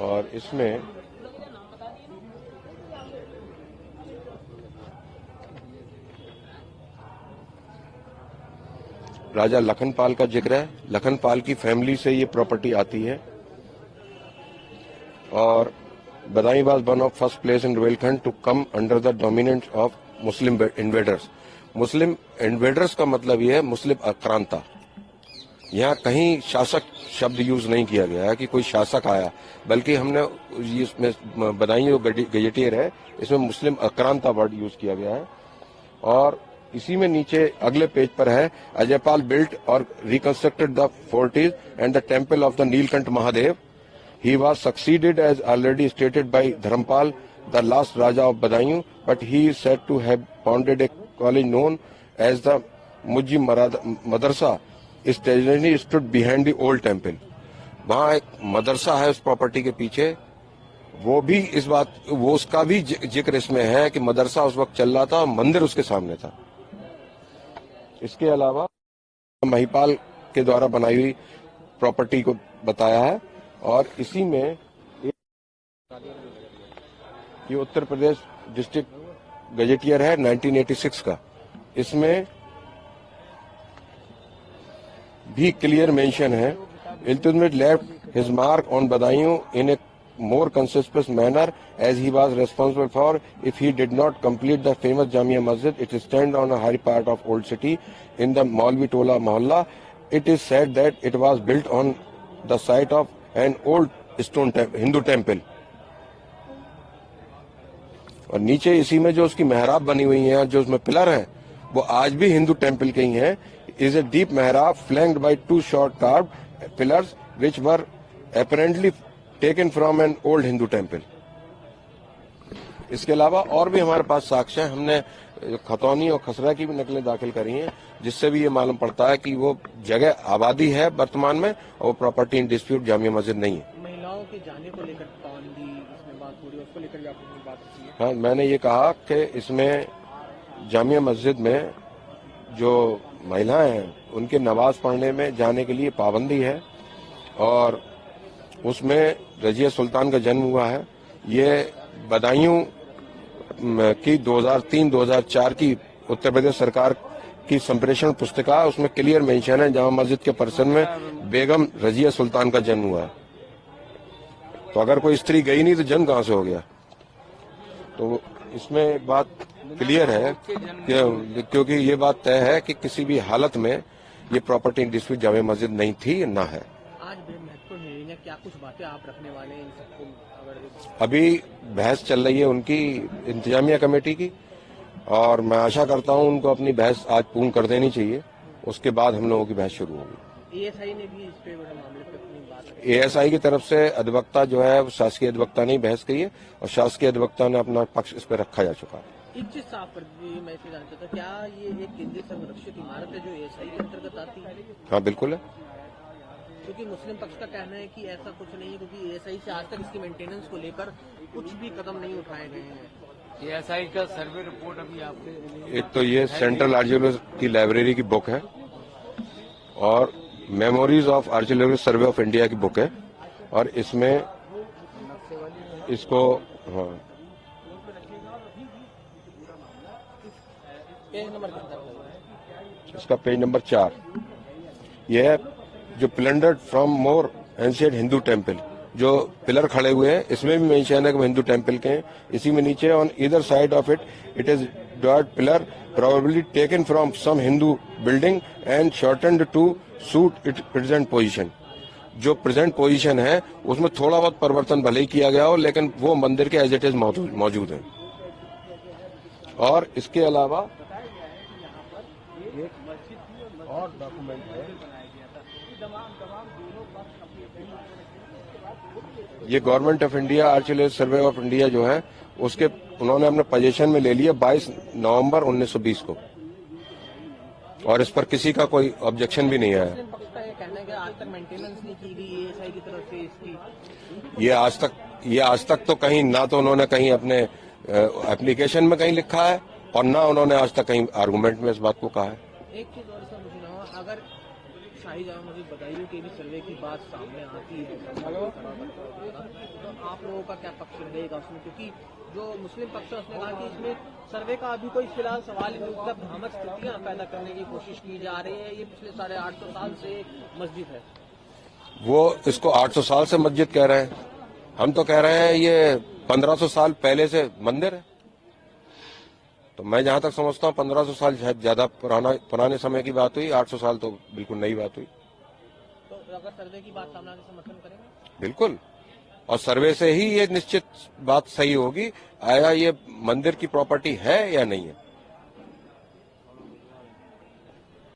और इसमें राजा लखनपाल का जिक्र है। लखनपाल की फैमिली से ये प्रॉपर्टी आती है और Badaun was one of first place in Rohilkhand to come under the dominance of Muslim invaders. Muslim invaders का मतलब ये है मुस्लिम आक्रांता। यहाँ कहीं शासक शब्द यूज नहीं किया गया है कि कोई शासक आया, बल्कि हमने इसमें बदायूं गजेटियर है, इसमें मुस्लिम आक्रांता वर्ड यूज किया गया है। और इसी में नीचे अगले पेज पर है अजयपाल बिल्ट और reconstructed the forties and the temple of the Neelkanth Mahadev. He was succeeded as already stated by Dharampal, the last Raja of Badaयूं, but he is said to have founded a college known as the Mujji Madrasa. Its territory stood behind the old temple. वहाँ एक मदरसा है उस property के पीछे। वो भी इस बात, वो उसका भी जिक्र इसमें है कि मदरसा उस वक्त चल रहा था और मंदिर उसके सामने था। इसके अलावा महिपाल के द्वारा बनाई हुई प्रॉपर्टी को बताया है और इसी में ये उत्तर प्रदेश डिस्ट्रिक्ट गजेटियर है 1986 का। इसमें भी क्लियर मेंशन है Iltutmish left his mark on Badaun in a more conspicuous manner as he was responsible for if he did not complete the famous Jamia Masjid. It stands on a high part of old city in the Maulvi Tola Mohalla. It is said that it was built on the site of an old stone Hindu temple. और नीचे इसी में जो उसकी मेहराब बनी हुई है, जो उसमें पिलर हैं, वो आज भी हिंदू टेम्पल के ही हैं। इज ए डीप मेहराब flanked by two short carved pillars which were apparently taken from an old Hindu temple. इसके अलावा और भी हमारे पास साक्ष्य हैं। हमने खतौनी और खसरा की भी नकलें दाखिल करी हैं, जिससे भी ये मालूम पड़ता है कि वो जगह आबादी है वर्तमान में और property in dispute Jamia Masjid नहीं है। महिलाओं के जाने को लेकर पाबंदी इसमें बात हो रही है, उसको लेकर भी आपने बात की है? हाँ, मैंने ये कहा कि इसमें जामिया मस्जिद में जो महिलाएं हैं उनके नमाज पढ़ने में जाने के लिए पाबंदी है और उसमें रजिया सुल्तान का जन्म हुआ है। ये बदायूं की 2003-2004 की उत्तर प्रदेश सरकार की संप्रेषण पुस्तिका, उसमें क्लियर मेंशन है जामा मस्जिद के परिसर में बेगम रजिया सुल्तान का जन्म हुआ है। तो अगर कोई स्त्री गई नहीं तो जन्म कहां से हो गया? तो इसमें एक बात क्लियर है क्योंकि ये बात तय है कि किसी भी हालत में ये प्रॉपर्टी डिस्प्यूट जामा मस्जिद नहीं थी, ना है। क्या कुछ बातें आप रखने वाले हैं इन सबको? अगर अभी बहस चल रही है उनकी इंतजामिया कमेटी की और मैं आशा करता हूं उनको अपनी बहस आज पूर्ण कर देनी चाहिए, उसके बाद हम लोगों की बहस शुरू होगी। एएसआई ने भी इस पे बड़े मामले पे अपनी बात, एएसआई की तरफ से अधिवक्ता जो है शासकीय अधिवक्ता ने बहस की है और शासकीय अधिवक्ता ने अपना पक्ष इस पर रखा जा चुका है। एक चीज साफ कर दी, मैं इसे जानता था, क्या ये एक केंद्रीय संरक्षित इमारत है जो एएसआई के अंतर्गत आती है? हाँ, बिल्कुल है। क्योंकि मुस्लिम पक्ष का कहना है कि ऐसा कुछ नहीं है, क्योंकि एएसआई से आज तक इसकी मेंटेनेंस को लेकर कुछ भी कदम नहीं उठाए गए हैं। एएसआई का सर्वे रिपोर्ट अभी आपके, एक तो ये सेंट्रल आर्कियोलॉजी की लाइब्रेरी की बुक है और memories of archaeology survey of India की बुक है और इसमें इसको हाँ इसका पेज नंबर 4 यह है जो plundered from more ancient Hindu temple, जो पिलर खड़े हुए हैं इसमें भी मेंशन है कि वो हिंदू टेम्पल के हैं। इसी में नीचे on either side of it is dot pillar probably taken from some Hindu building and shortened to suit it present position. जो प्रेजेंट पोजीशन है उसमें थोड़ा बहुत परिवर्तन भले ही किया गया हो, लेकिन वो मंदिर के एज इट इज मौजूद है। और इसके अलावा एक और डॉक्यूमेंट है, ये government of India archaeology survey of India जो है उसके उन्होंने अपने पोजीशन में ले लिया 22 नवंबर 1920 को और इस पर किसी का कोई ऑब्जेक्शन भी नहीं आया। ये आज तक तो कहीं ना तो उन्होंने कहीं अपने एप्लीकेशन में कहीं लिखा है और ना उन्होंने आज तक कहीं आर्गुमेंट में इस बात को कहा है। एक चीज और सर मुझे ना, अगर शाही जामा मस्जिद बदायूं के भी सर्वे की बात सामने आती है आप लोगों का क्या पक्ष रहेगा उसमें, क्योंकि जो मुस्लिम पक्ष है उसने कहा कि इसमें सर्वे का अभी कोई फिलहाल सवाल ही नहीं उठता, भ्रामक स्थितियां पैदा करने की कोशिश की जा रही है, ये पिछले 850 साल से मस्जिद है। वो इसको 800 साल से मस्जिद कह रहे हैं, हम तो कह रहे हैं ये 1500 साल पहले से मंदिर है। तो मैं जहां तक समझता हूँ 1500 साल शायद ज्यादा पुराने समय की बात हुई, 800 साल तो बिल्कुल नई बात हुई। तो अगर सर्वे की बात सामने आने से समर्थन करेंगे? बिल्कुल, और सर्वे से ही ये निश्चित बात सही होगी, आया ये मंदिर की प्रॉपर्टी है या नहीं है।